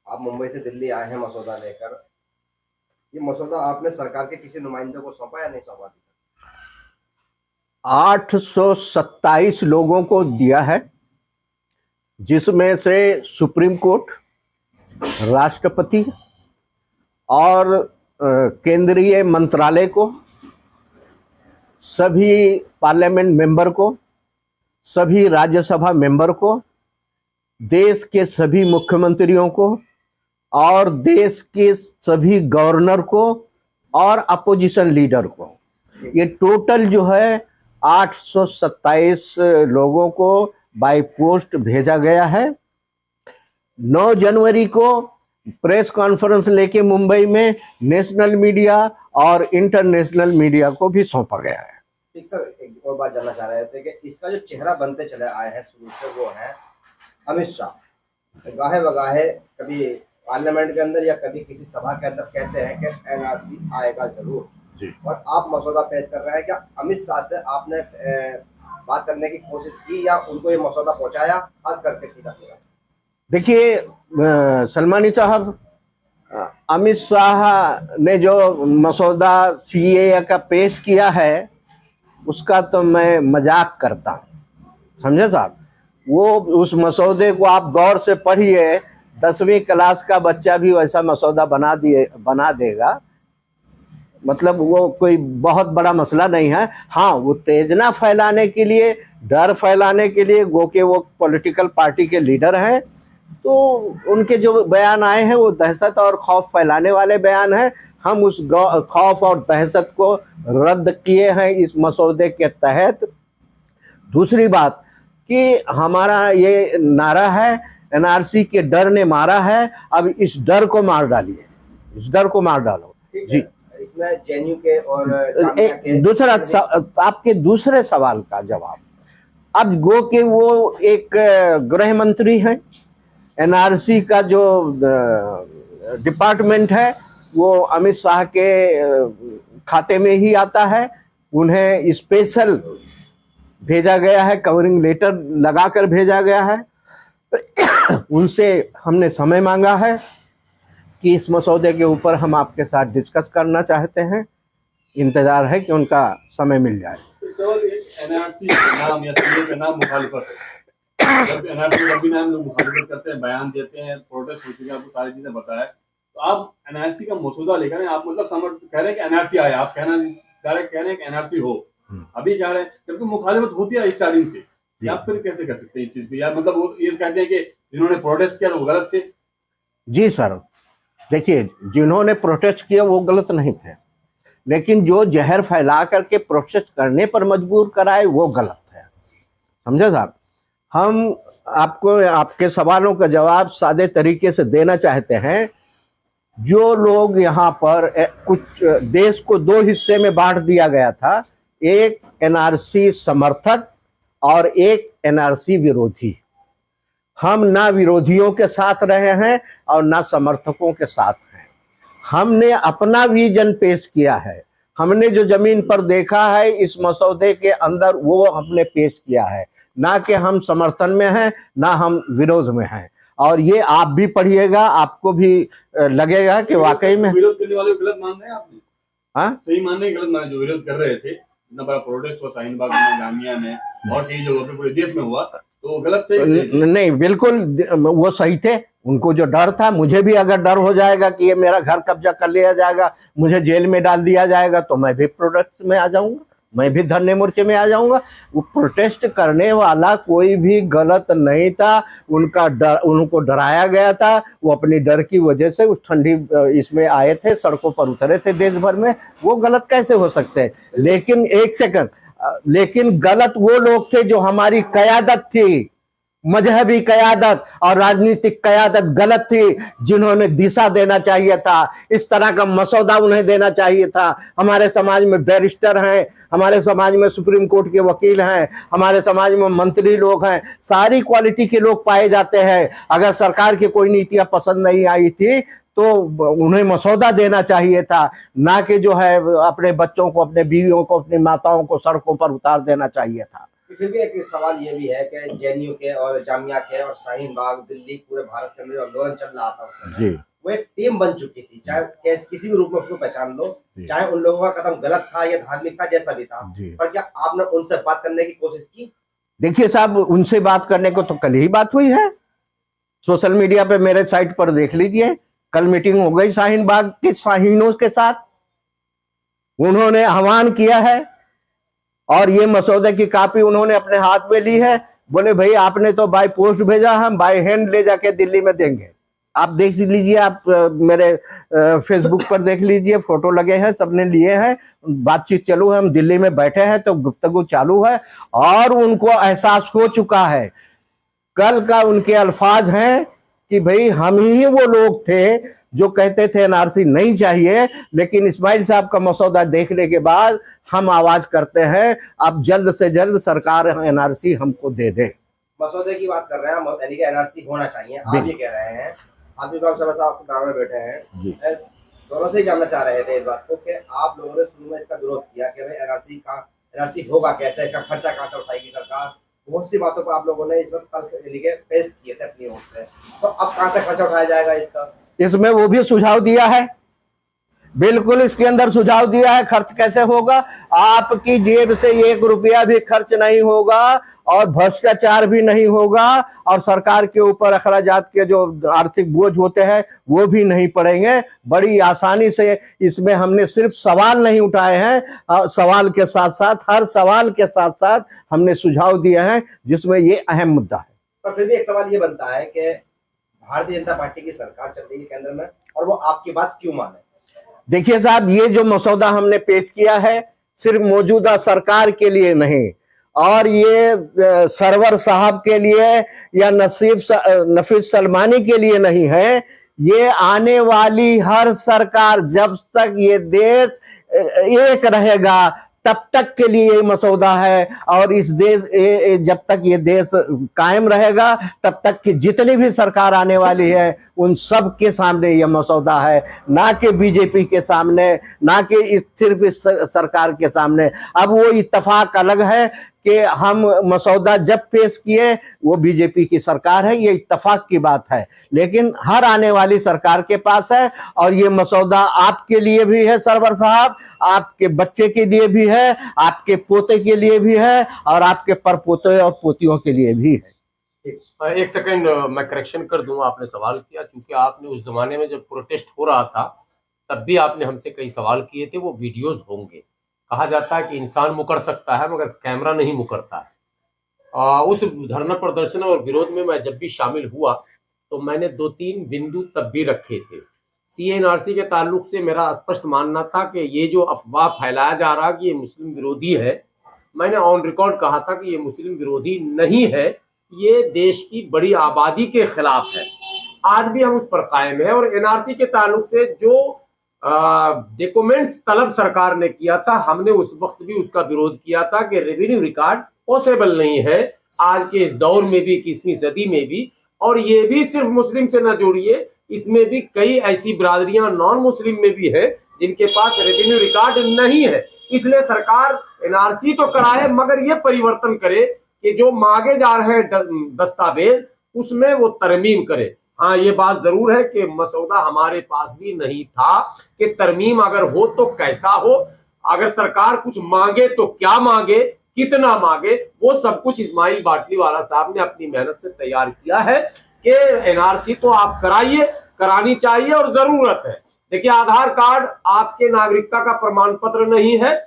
आप मुंबई से दिल्ली आए हैं मसौदा लेकर। ये मसौदा आपने सरकार के किसी नुमाइंदे को सौंपा या नहीं सौंपा? 827 लोगों को दिया है, जिसमें से सुप्रीम कोर्ट, राष्ट्रपति और केंद्रीय मंत्रालय को, सभी पार्लियामेंट मेंबर को, सभी राज्यसभा मेंबर को, देश के सभी मुख्यमंत्रियों को और देश के सभी गवर्नर को और अपोजिशन लीडर को, ये टोटल जो है 827 लोगों को बाय पोस्ट भेजा गया है। 9 जनवरी को प्रेस कॉन्फ्रेंस लेके मुंबई में नेशनल मीडिया और इंटरनेशनल मीडिया को भी सौंपा गया है। ठीक सर, एक और बात जानना चाह रहे थे कि इसका जो चेहरा बनते चले आए हैं शुरू से, वो है अमित शाह। गाहे बगाहे कभी पार्लियामेंट के अंदर या कभी किसी सभा के अंदर कहते हैं कि एनआरसी आएगा जरूर जी, और आप मसौदा पेश कर रहे हैं। क्या अमित शाह से आपने बात करने की कोशिश की या उनको ये मसौदा पहुंचाया, खास करके सीधा सीधा? देखिए सलमानी साहब, अमित शाह ने जो मसौदा सीएए का पेश किया है उसका तो मैं मजाक करता हूँ, समझे साहब। वो उस मसौदे को आप गौर से पढ़िए, 10वीं क्लास का बच्चा भी वैसा मसौदा बना देगा। मतलब वो कोई बहुत बड़ा मसला नहीं है। हाँ, वो उत्तेजना फैलाने के लिए, डर फैलाने के लिए, कि वो पॉलिटिकल पार्टी के लीडर हैं, तो उनके जो बयान आए हैं वो दहशत और खौफ फैलाने वाले बयान हैं। हम उस खौफ और दहशत को रद्द किए हैं इस मसौदे के तहत। दूसरी बात कि हमारा ये नारा है, एनआरसी के डर ने मारा है, अब इस डर को मार डालिए, इस डर को मार डालो जी। इसमें जेएनयू के और दूसरा आपके दूसरे सवाल का जवाब, अब कि वो एक गृह मंत्री हैं, एनआरसी का जो डिपार्टमेंट है वो अमित शाह के खाते में ही आता है। उन्हें स्पेशल भेजा गया है, कवरिंग लेटर लगाकर भेजा गया है। उनसे हमने समय मांगा है कि इस मसौदे के ऊपर हम आपके साथ डिस्कस करना चाहते हैं। इंतजार है कि उनका समय मिल जाए। एनआरसी नाम या का नाम मुखालिफत है। जब एनआरसी नाम लोग मुखालिफत करते हैं, बयान देते हैं, प्रोटेस्ट होती है, आपको सारी चीजें बताया, तो आप एनआरसी का मसौदा लेकर आप मतलब कह रहे हैं कि एनआरसी आया, आप डायरेक्ट कह रहे हैं कि एनआरसी हो, अभी चाह रहे हैं, जबकि मुखालिफत होती है स्टार्टिंग से। आप फिर कैसे कर सकते हैं इस चीज को? यार मतलब वो ये कहते हैं कि जिन्होंने प्रोटेस्ट किया वो गलत थे। जी सर, देखिए, जिन्होंने प्रोटेस्ट किया वो गलत नहीं थे, लेकिन जो जहर फैला करके प्रोटेस्ट करने पर मजबूर कराए वो गलत है, समझे साहब। हम आपको आपके सवालों का जवाब सादे तरीके से देना चाहते हैं। जो लोग यहाँ पर कुछ देश को 2 हिस्से में बांट दिया गया था, एक एनआरसी समर्थक और एक एनआरसी विरोधी। हम ना विरोधियों के साथ रहे हैं और ना समर्थकों के साथ हैं। हमने अपना विजन पेश किया है, हमने जो जमीन पर देखा है इस मसौदे के अंदर वो हमने पेश किया है, ना कि हम समर्थन में हैं ना हम विरोध में हैं। और ये आप भी पढ़िएगा, आपको भी लगेगा कि वाकई में विरोध करने वाले गलत मान रहे हैं आपने। हाँ, सही मान रहे, गलत मान, जो विरोध कर रहे थे, इतना बड़ा प्रोटेस्ट हुआ शाहीन बाग में, जामिया में और कई जगहों पे पूरे देश में हुआ, तो गलत थे? नहीं, बिल्कुल वो सही थे। उनको जो डर था, मुझे भी अगर डर हो जाएगा कि ये मेरा घर कब्जा कर लिया जाएगा, मुझे जेल में डाल दिया जाएगा, तो मैं भी प्रोटेस्ट में आ जाऊंगा, मैं भी धरने मोर्चे में आ जाऊंगा। वो प्रोटेस्ट करने वाला कोई भी गलत नहीं था, उनका डर, उनको डराया गया था। वो अपनी डर की वजह से उस ठंडी इसमें आए थे, सड़कों पर उतरे थे देश भर में। वो गलत कैसे हो सकते हैं? लेकिन एक सेकंड, लेकिन गलत वो लोग थे जो हमारी कयादत थी, मजहबी कयादत और राजनीतिक कयादत गलत थी, जिन्होंने दिशा देना चाहिए था। इस तरह का मसौदा उन्हें देना चाहिए था। हमारे समाज में बैरिस्टर हैं, हमारे समाज में सुप्रीम कोर्ट के वकील हैं, हमारे समाज में मंत्री लोग हैं, सारी क्वालिटी के लोग पाए जाते हैं। अगर सरकार की कोई नीतियां पसंद नहीं आई थी तो उन्हें मसौदा देना चाहिए था, ना कि जो है अपने बच्चों को, अपने बीवियों को, अपनी माताओं को सड़कों पर उतार देना चाहिए था। फिर भी एक सवाल ये भी है कि जेएनयू के और जामिया के और शाहीन बाग, दिल्ली, पूरे भारत के अंदर जो आंदोलन चल रहा था उस समय, जी वो एक टीम बन चुकी थी, चाहे किसी भी रूप में उसको पहचान लो, चाहे उन लोगों का कदम गलत था या धार्मिक था, जैसा भी था, पर क्या आपने उनसे बात करने की कोशिश की? देखिए साहब, उनसे बात करने को तो कल ही बात हुई है, सोशल मीडिया पे मेरे साइट पर देख लीजिए, कल मीटिंग हो गई शाहीन बाग के शाहीनों के साथ, उन्होंने आह्वान किया है और ये मसौदे की कॉपी उन्होंने अपने हाथ में ली है। बोले भाई आपने तो बाय पोस्ट भेजा, हम बाय हैंड ले जाके दिल्ली में देंगे। आप देख लीजिए, आप मेरे फेसबुक पर देख लीजिए, फोटो लगे हैं, सबने लिए हैं, बातचीत चालू है, हम दिल्ली में बैठे हैं तो गुफ्तगू चालू है और उनको एहसास हो चुका है। कल का उनके अल्फाज हैं कि भाई हम ही वो लोग थे जो कहते थे एनआरसी नहीं चाहिए, लेकिन इस्माइल साहब का मसौदा देखने के बाद हम आवाज करते हैं अब जल्द से जल्द सरकार एनआरसी हमको दे दे। मसौदे की बात कर रहे हैं हम, यानी कि एनआरसी होना चाहिए, आप ये कह रहे हैं। आप इमाम साहब आपके ग्राउंड में बैठे हैं, दोनों से ही जानना चाह रहे थे इस बात को कि आप लोगों ने शुरू में इसका विरोध किया कि भाई एनआरसी होगा कैसे, इसका खर्चा कहाँ से उठाएगी सरकार, बहुत सी बातों पर आप लोगों ने इस वक्त कल पेश किए थे अपनी ओर से, तो अब कहाँ से खर्चा उठाया जाएगा इसका? इसमें वो भी सुझाव दिया है, बिल्कुल इसके अंदर सुझाव दिया है। खर्च कैसे होगा? आपकी जेब से 1 रुपया भी खर्च नहीं होगा और भ्रष्टाचार भी नहीं होगा और सरकार के ऊपर अखराजात के जो आर्थिक बोझ होते हैं वो भी नहीं पड़ेंगे। बड़ी आसानी से इसमें हमने सिर्फ सवाल नहीं उठाए हैं, सवाल के साथ साथ, हर सवाल के साथ साथ हमने सुझाव दिए हैं जिसमें ये अहम मुद्दा है। पर फिर भी एक सवाल ये बनता है कि भारतीय जनता पार्टी की सरकार चल रही है केंद्र में और वो आपकी बात क्यों माने? देखिए साहब, ये जो मसौदा हमने पेश किया है सिर्फ मौजूदा सरकार के लिए नहीं और ये सरवर साहब के लिए या नफीस सलमानी के लिए नहीं है, ये आने वाली हर सरकार, जब तक ये देश एक रहेगा तब तक के लिए ये मसौदा है और इस देश जब तक ये देश कायम रहेगा तब तक की जितनी भी सरकार आने वाली है उन सब के सामने ये मसौदा है, ना कि बीजेपी के सामने, ना कि सिर्फ इस सरकार के सामने। अब वो इत्तेफाक अलग है कि हम मसौदा जब पेश किए वो बीजेपी की सरकार है, ये इत्तेफाक की बात है, लेकिन हर आने वाली सरकार के पास है और ये मसौदा आपके लिए भी है सरवर साहब, आपके बच्चे के लिए भी है, आपके पोते के लिए भी है और आपके परपोते और पोतियों के लिए भी है। एक सेकंड मैं करेक्शन कर दूंगा, आपने सवाल किया क्योंकि आपने उस जमाने में जब प्रोटेस्ट हो रहा था तब भी आपने हमसे कई सवाल किए थे, वो वीडियोस होंगे। कहा जाता है कि इंसान मुकर सकता है मगर कैमरा नहीं मुकरता है। उस धरना प्रदर्शन और विरोध में मैं जब भी शामिल हुआ तो मैंने 2-3 बिंदु तब भी रखे थे। सीएनआरसी के ताल्लुक से मेरा स्पष्ट मानना था कि ये जो अफवाह फैलाया जा रहा कि ये मुस्लिम विरोधी है, मैंने ऑन रिकॉर्ड कहा था कि ये मुस्लिम विरोधी नहीं है, ये देश की बड़ी आबादी के खिलाफ है। आज भी हम उस पर कायम है और एनआरसी के ताल्लुक से जो डॉक्यूमेंट्स तलब सरकार ने किया था, हमने उस वक्त भी उसका विरोध किया था कि रेवेन्यू रिकॉर्ड पॉसिबल नहीं है आज के इस दौर में भी, 21वीं सदी में भी। और ये भी सिर्फ मुस्लिम से न जोड़िए, इसमें भी कई ऐसी बिरादरियां नॉन मुस्लिम में भी है जिनके पास रेवेन्यू रिकॉर्ड नहीं है। इसलिए सरकार एनआरसी तो कराए मगर ये परिवर्तन करे कि जो मांगे जा रहे हैं दस्तावेज उसमें वो तरमीम करे। हाँ, ये बात जरूर है कि मसौदा हमारे पास भी नहीं था कि तरमीम अगर हो तो कैसा हो, अगर सरकार कुछ मांगे तो क्या मांगे, कितना मांगे, वो सब कुछ इस्माइल बाटलीवाला साहब ने अपनी मेहनत से तैयार किया है कि एनआरसी तो आप कराइए, करानी चाहिए और जरूरत है। देखिए, आधार कार्ड आपके नागरिकता का प्रमाण पत्र नहीं है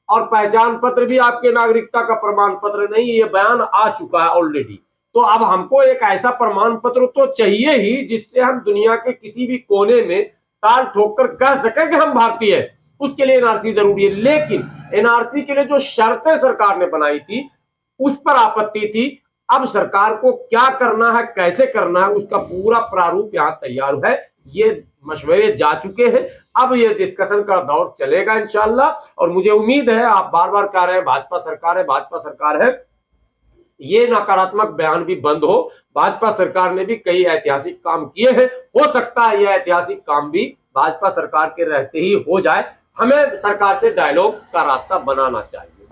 और पहचान पत्र भी आपके नागरिकता का प्रमाण पत्र नहीं है, ये बयान आ चुका है ऑलरेडी। तो अब हमको एक ऐसा प्रमाण पत्र तो चाहिए ही जिससे हम दुनिया के किसी भी कोने में ताल ठोक कर कह सके कि हम भारतीय हैं, उसके लिए एनआरसी जरूरी है। लेकिन एनआरसी के लिए जो शर्तें सरकार ने बनाई थी उस पर आपत्ति थी। अब सरकार को क्या करना है, कैसे करना है, उसका पूरा प्रारूप यहाँ तैयार है, ये मशवरे जा चुके हैं। अब ये डिस्कशन का दौर चलेगा इंशाल्लाह और मुझे उम्मीद है, आप बार बार कह रहे हैं भाजपा सरकार है, भाजपा सरकार है, ये नकारात्मक बयान भी बंद हो। भाजपा सरकार ने भी कई ऐतिहासिक काम किए हैं, हो सकता है ये ऐतिहासिक काम भी भाजपा सरकार के रहते ही हो जाए। हमें सरकार से डायलॉग का रास्ता बनाना चाहिए।